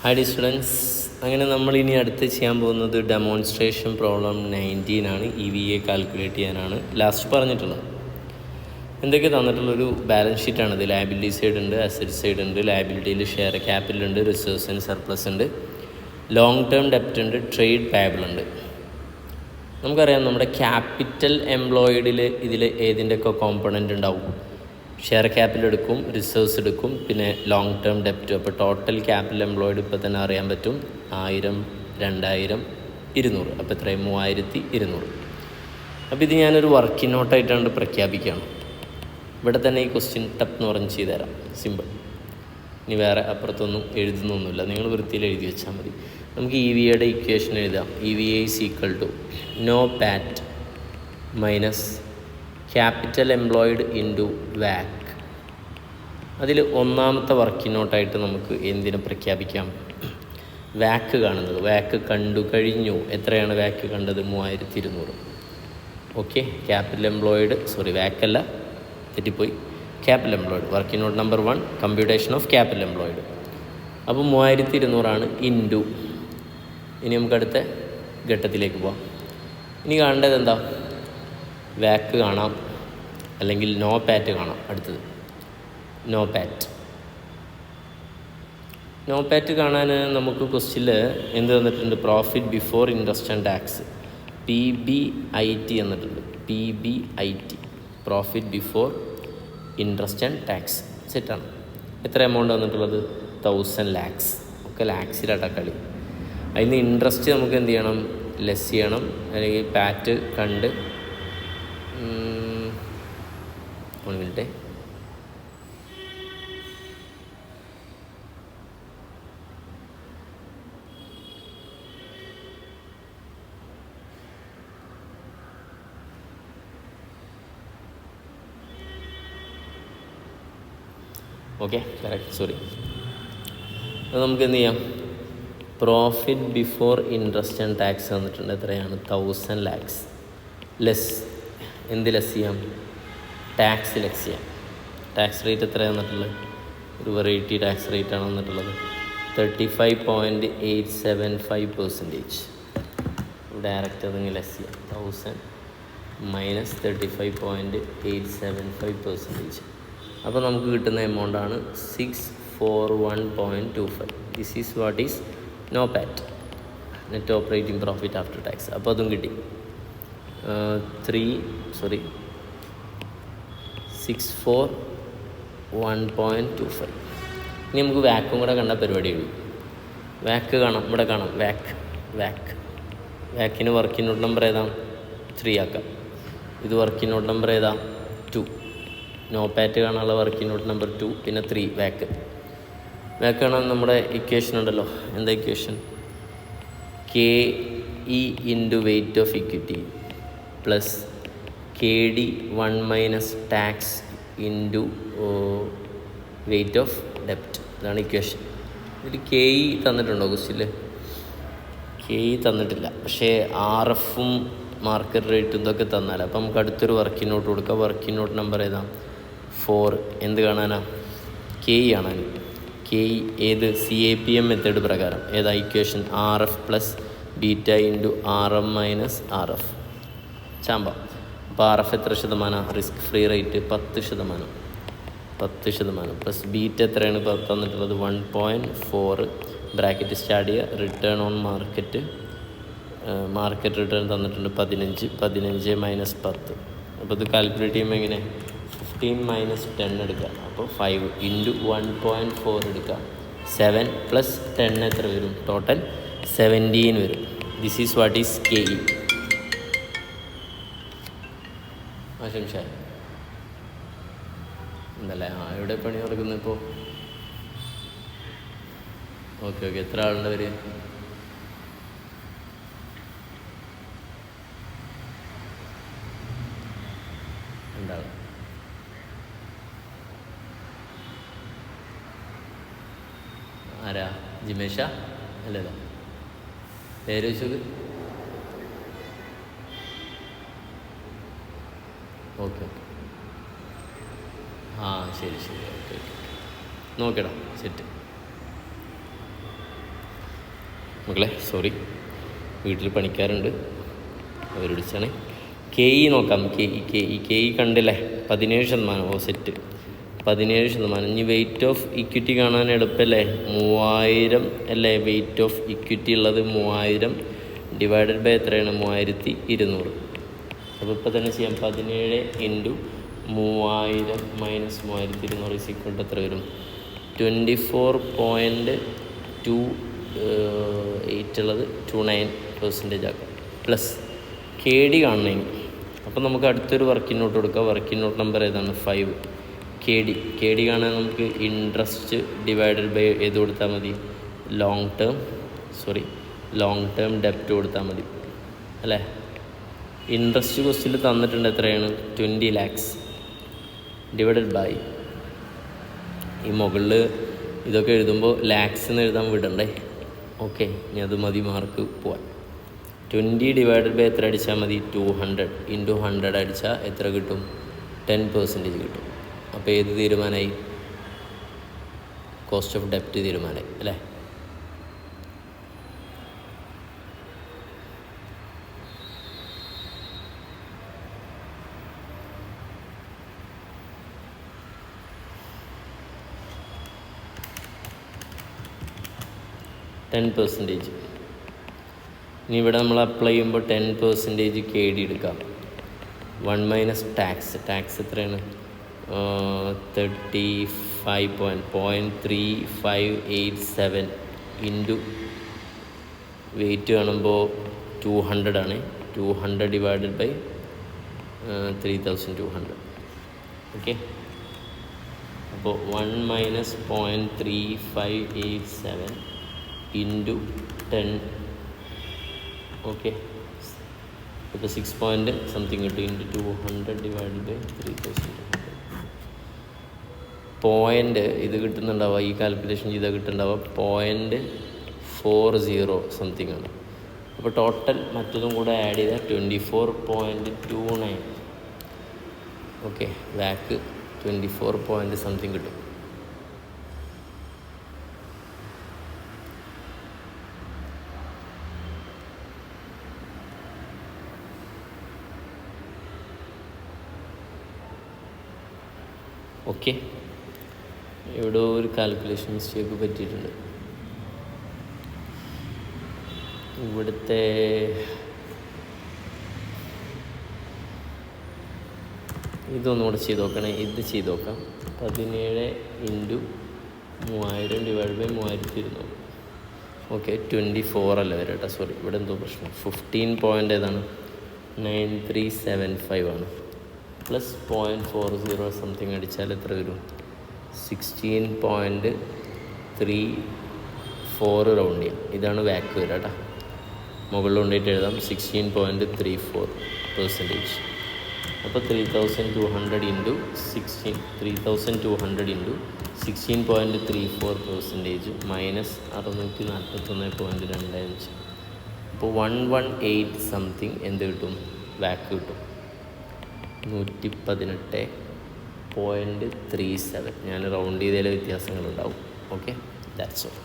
Hi students, അങ്ങനെ നമ്മളിനി അടുത്ത് ചെയ്യാൻ പോകുന്നത് ഡെമോൺസ്ട്രേഷൻ പ്രോബ്ലം 19 ആണ്. EVA കാൽക്കുലേറ്റ് ചെയ്യാനാണ് ലാസ്റ്റ് പറഞ്ഞിട്ടുള്ളത്. എന്തൊക്കെ തന്നിട്ടുള്ളൊരു ബാലൻസ് ഷീറ്റാണിത്. ലയബിലിറ്റി സൈഡ് ഉണ്ട്, അസറ്റ് സൈഡ് ഉണ്ട്. ലയബിലിറ്റിയിൽ ഷെയർ ക്യാപിറ്റൽ ഉണ്ട്, റിസർവ്സ് ആൻഡ് സർപ്ലസ് ഉണ്ട്, ലോങ് ടേം ഡെപ്റ്റ് ഉണ്ട്, ട്രേഡ് പായബിൾ ഉണ്ട്. നമുക്കറിയാം നമ്മുടെ ക്യാപിറ്റൽ എംപ്ലോയിഡിൽ ഇതിൽ ഏതിൻ്റെയൊക്കെ കോമ്പണൻ്റ് ഉണ്ടാവും. ഷെയർ ക്യാപിറ്റൽ എടുക്കും, റിസർവ്സ് എടുക്കും, പിന്നെ ലോങ് ടേം ഡെപ്റ്റ്. അപ്പോൾ ടോട്ടൽ ക്യാപിറ്റൽ എംപ്ലോയിഡ് ഇപ്പോൾ തന്നെ അറിയാൻ പറ്റും 1000, 2000, 200. അപ്പോൾ എത്രയും 3200. അപ്പോൾ ഇത് ഞാനൊരു വർക്കിംഗ് നോട്ടായിട്ടാണ് പ്രഖ്യാപിക്കുകയാണ്. ഇവിടെ തന്നെ ഈ ക്വസ്റ്റ്യൻ ടപ്പ് എന്ന് പറഞ്ഞ് ചെയ്തുതരാം. സിമ്പിൾ. ഇനി വേറെ അപ്പുറത്തൊന്നും എഴുതുന്നൊന്നുമില്ല, നിങ്ങൾ വൃത്തിയിൽ എഴുതി വെച്ചാൽ മതി. നമുക്ക് EVAയുടെ ഇക്വേഷൻ എഴുതാം. EVA is equal to NOPAT minus capital employed into വാക്ക്. അതിൽ ഒന്നാമത്തെ വർക്കിംഗ് നോട്ടായിട്ട് നമുക്ക് എന്തിനെ പ്രഖ്യാപിക്കാം? വാക്ക് കാണുന്നത്. വാക്ക് കണ്ടു കഴിഞ്ഞു. എത്രയാണ് വാക്ക് കണ്ടത്? 3200. ഓക്കെ. ക്യാപിറ്റൽ എംപ്ലോയിഡ്, വാക്കല്ല, തെറ്റിപ്പോയി, capital employed. Working not number 1, computation of capital employed. അപ്പോൾ 3200 ഇൻറ്റു. ഇനി നമുക്ക് അടുത്ത ഘട്ടത്തിലേക്ക് പോവാം. ഇനി കാണേണ്ടത് എന്താ? വാക്ക് കാണാം, അല്ലെങ്കിൽ നോ പാറ്റ് കാണാം. അടുത്തത് നോ പാറ്റ് കാണാൻ നമുക്ക് ക്വസ്റ്റ്യനിൽ എന്ത് തന്നിട്ടുണ്ട്? Profit before interest and tax, PBIT എന്നിട്ടുണ്ട്. PBIT, profit before interest and tax. സെറ്റാണ്. എത്ര എമൗണ്ട് വന്നിട്ടുള്ളത്? 1000 lakhs. ഒക്കെ ലാക്സിലാട്ടാ കളി. അതിന് ഇൻട്രസ്റ്റ് നമുക്ക് എന്ത് ചെയ്യണം? ലെസ് ചെയ്യണം, അല്ലെങ്കിൽ പാറ്റ് കണ്ട് 1 മിനിറ്റ്. Okay, correct. അത് നമുക്ക് എന്ത് ചെയ്യാം? Profit before interest and tax വന്നിട്ടുണ്ട്. എത്രയാണ്? 1000 lakhs. ലെസ് എന്ത് ലെസ് ചെയ്യാം? ടാക്സ് ലെസ് ചെയ്യാം. ടാക്സ് റേറ്റ് എത്രയാണ് വന്നിട്ടുള്ളത്? ഒരു വെറൈറ്റി ടാക്സ് റേറ്റാണ് വന്നിട്ടുള്ളത്. 35.875%. ഡയറക്റ്റ് അതിങ്ങനെ ലെസ് ചെയ്യാം. 1000 മൈനസ് 35.875%. അപ്പോൾ നമുക്ക് കിട്ടുന്ന എമൗണ്ടാണ് 641.25. This is what is NOPAT, net operating profit after tax. അപ്പോൾ അതും കിട്ടി. 641.25. ഇനി നമുക്ക് വാക്കും കൂടെ കണ്ട പരിപാടി ഉള്ളൂ. വാക്ക് കാണാം, ഇവിടെ കാണാം. വാക്കിന് വർക്കിംഗ് നോട്ട് നമ്പർ ഏതാ? 3 ആക്കാം. ഇത് വർക്കിംഗ് നോട്ട് നമ്പർ ഏതാ? 2. നോ പാറ്റ് കാണാനുള്ള വർക്കിംഗ് നോട്ട് നമ്പർ 2, പിന്നെ 3 വാക്ക് കാണാൻ നമ്മുടെ ഇക്വേഷൻ ഉണ്ടല്ലോ. എന്താ equation? KE into weight of equity plus KD 1 minus tax into weight of ഡെപ്റ്റ്. ഇതാണ് ഇക്വേഷൻ. ഇതിൽ KE തന്നിട്ടുണ്ടോ ക്വസ്റ്റ്യനിൽ? KE തന്നിട്ടില്ല, പക്ഷേ RFും മാർക്കറ്റ് റേറ്റും ഇതൊക്കെ തന്നാൽ അപ്പം നമുക്ക് അടുത്തൊരു വർക്കിംഗ് നോട്ട് കൊടുക്കാം. വർക്കിംഗ് നോട്ട് നമ്പർ ഏതാ? 4. എന്ത് കാണാനാ? KE കാണാൻ. KE ഏത്? CAPM മെത്തേഡ് പ്രകാരം. ഏതാ equation? RF plus beta into RM minus RF. ചാമ്പ. അപ്പോൾ RF എത്ര ശതമാനം? Risk free rate 10%. 10% plus beta എത്രയാണ് തന്നിട്ടുള്ളത്? 1.4. ബ്രാക്കറ്റ് സ്റ്റാർട്ട് ചെയ്യുക. റിട്ടേൺ ഓൺ മാർക്കറ്റ് റിട്ടേൺ തന്നിട്ടുണ്ട് 15 മൈനസ് 10. അപ്പോൾ ഇത് കാൽക്കുലേറ്റ് ചെയ്യുമ്പോൾ എങ്ങനെ? 15 മൈനസ് 10 എടുക്കുക. അപ്പോൾ 5 ഇൻറ്റു 1.4 എടുക്കുക. 7 പ്ലസ് 10 എത്ര വരും? ടോട്ടൽ 17 വരും. This is what is KE. ആശംസായി എന്തല്ലേ? എവിടെ പണി നടക്കുന്നത് ഇപ്പോൾ? ഓക്കെ. എത്ര ആളുണ്ട് അവർ? രണ്ടാൾ. ആരാ? ജിമേഷ അല്ലല്ലോ? പേര് വെച്ചത്? ഓക്കെ. ശരി. ഓക്കെ. നോക്കടാ, സെറ്റ്. മക്കളെ സോറി, വീട്ടിൽ പണിക്കാരുണ്ട്, അവർ വിളിച്ചാണ്. KE നോക്കാം. KE കണ്ടില്ലേ, 17%. ഓ സെറ്റ്, 17%. ഇനി വെയിറ്റ് ഓഫ് ഇക്വിറ്റി കാണാൻ എളുപ്പമല്ലേ, 3000 അല്ലേ വെയിറ്റ് ഓഫ് ഇക്വിറ്റി ഉള്ളത്. 3000 ഡിവൈഡഡ് ബൈ എത്രയാണ്, 3200. അപ്പോൾ ഇപ്പോൾ തന്നെ ചെയ്യാം. 17 × 3000 മൈനസ് 3200 ഈസ് ഈക്വൽ ടു എത്ര വരും, 24.28 ഉള്ളത് 29% ആക്കാം. പ്ലസ് KD കാണണമെങ്കിൽ അപ്പോൾ നമുക്ക് അടുത്തൊരു വർക്കിംഗ് നോട്ട് കൊടുക്കാം. വർക്കിംഗ് നോട്ട് നമ്പർ ഏതാണ്, 5. KD കാണാൻ നമുക്ക് ഇൻട്രസ്റ്റ് ഡിവൈഡഡ് ബൈ ഏത് കൊടുത്താൽ മതി, ലോങ് ടേം ഡെപ്റ്റ് കൊടുത്താൽ മതി അല്ലേ. ഇൻട്രസ്റ്റ് ക്വസ്റ്റിൽ തന്നിട്ടുണ്ട് എത്രയാണ്, 20 lakhs ഡിവൈഡഡ് ബൈ, ഈ മുകളിൽ ഇതൊക്കെ എഴുതുമ്പോൾ ലാക്സ് എന്ന് എഴുതാൻ വിടണ്ടേ. ഓക്കെ, ഇനി അത് മതി മാർക്ക് പോവാൻ. 20 ഡിവൈഡഡ് ബൈ എത്ര അടിച്ചാൽ മതി, 200 × 100 അടിച്ചാൽ എത്ര കിട്ടും, 10% കിട്ടും. അപ്പോൾ ഏത് തീരുമാനമായി, കോസ്റ്റ് ഓഫ് ഡെപ്റ്റ് തീരുമാനമായി അല്ലേ. %. ഇനി ഇവിടെ നമ്മൾ അപ്ലൈ ചെയ്യുമ്പോൾ 10% KD എടുക്കാം. 1 മൈനസ് ടാക്സ് എത്രയാണ്, 35.3587 ഇൻറ്റു വെയിറ്റ് കാണുമ്പോൾ 200 ആണ്. 200 ഡിവൈഡഡ് ബൈ 3200. ഓക്കെ, അപ്പോൾ 1 മൈനസ് 0.3587 ഇൻറ്റു 10. ഓക്കെ, ഇപ്പോൾ 6 പോയിൻറ്റ് സംതിങ് കിട്ടും ഇൻറ്റു 200 ഡിവൈഡ് ബൈ 3000. പോയിൻ്റ് ഇത് കിട്ടുന്നുണ്ടാവുക, ഈ കാൽക്കുലേഷൻ ചെയ്താൽ കിട്ടുന്നുണ്ടാവുക 0.40 സംതിങ് ആണ്. അപ്പോൾ ടോട്ടൽ മറ്റതും കൂടെ ആഡ് ചെയ്താൽ 24.29. ഓക്കെ, ബാക്ക് 24 പോയിൻറ്റ് സംതിങ് കിട്ടും. ഓക്കെ, ഇവിടെ ഒരു കാൽക്കുലേഷൻ മിസ്റ്റേക്ക് പറ്റിയിട്ടുണ്ട്. ഇവിടുത്തെ ഇതൊന്നുകൂടെ ചെയ്ത് നോക്കണേ. ഇത് ചെയ്ത് നോക്കാം. 17 × 3000 ഡിവൈഡ് ബൈ 3200. ഓക്കെ, 24 അല്ല വരെ കേട്ടോ, സോറി, ഇവിടെ എന്തോ പ്രശ്നം. 15 പോയിൻ്റ് ഏതാണ്, 9375 ആണ്. പ്ലസ് 0.40 സംതിങ് അടിച്ചാൽ എത്ര വരും, 16.34 റൗണ്ട് ചെയ്യാം. ഇതാണ് വാക്ക് വരിക കേട്ടോ, മുകളിൽ കൊണ്ടിട്ട് എഴുതാം 16.34%. അപ്പോൾ 3200 ഇൻറ്റു 16.34% മൈനസ് 641.25. അപ്പോൾ 118 സംതിങ് എന്ത് കിട്ടും, വാക്ക് കിട്ടും. 118.37. ഞാൻ റൗണ്ട് ചെയ്തതിലെ വ്യത്യാസങ്ങളുണ്ടാവും. Okay, that's all.